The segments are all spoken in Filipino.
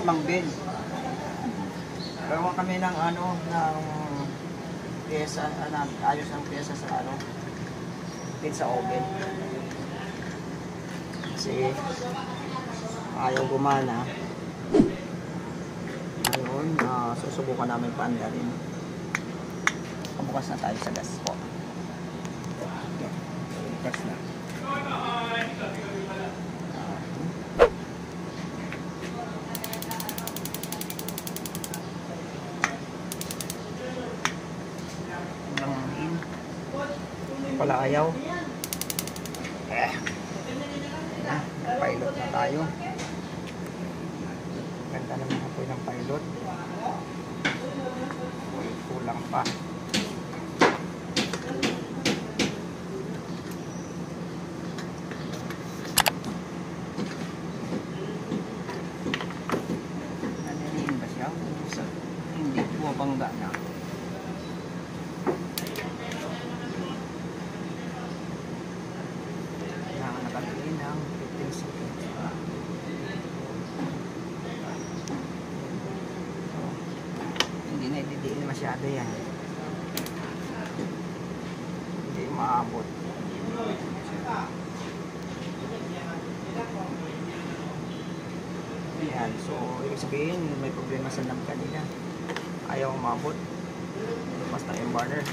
Mang Ben. Gawa kami ng ano, ng pyesa, ayos ng pyesa sa ano, pizza oven. Kasi ayaw gumana. Ngayon, susubukan namin paanda rin. Pabukas na tayo sa gas po. Bukas na. Wala ayaw. Pilot na tayo. Ganda naman ako ng pilot. Kulang pa. Naniliin ba siya? Hindi bumabangga na. Nakakatingin ng 15 seconds pa. Hindi na ididiin masyado yan. Hindi maabot. Yan. So, ibig sabihin, may problema sa knob kanina. Ayaw maabot. Lupas na yung burner.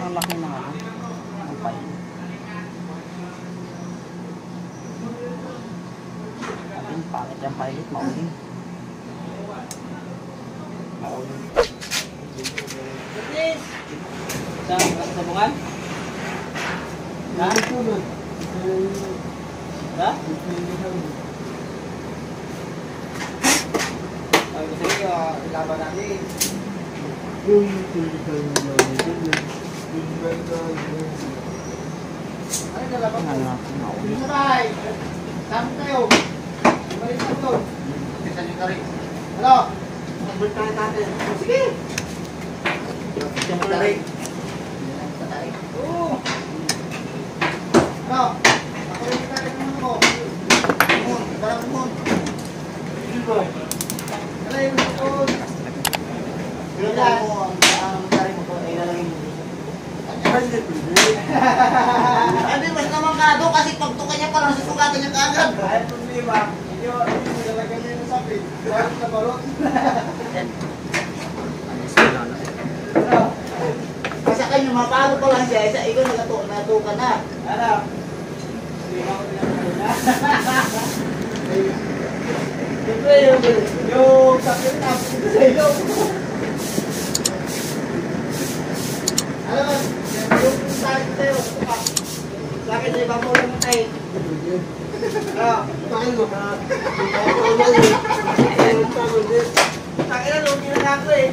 Ang laki na nga ng pipe. Ating pangit yung pilot, mauling. Sa sabungan? Ha? Ha? Ay, kasi ilaban natin. Yung pilihan mo ay, nalaban ko. Sabay! Saan kayo? Balik na ito. Saan yung tarik? Hello? Magbalik tayo natin. Sige! Saan yung tarik? Sa tarik? Oo! Hello? Ako rin yung tarik naman ko. Moon, parang moon. Sige ba? Hello, yung moon. Kailan mo ang tarik mo ko ay lalagay mo. Hindi, mas naman ka doon kasi pagtukan niya parang susukatan niya kaagad. Ay, problema. Hindi mo nalagay niya yung sabi. Parang sa balot. Kasi kayo, mapalo pa lang siya. Isa, ikaw natukan na. Ano? Siyempre, yung sabi na ako sa iyo. Alam mo, yung tarik sa'yo, bakit na iba mo lang ang tayo? Bakit mo? Bakit na, lugi na ako eh.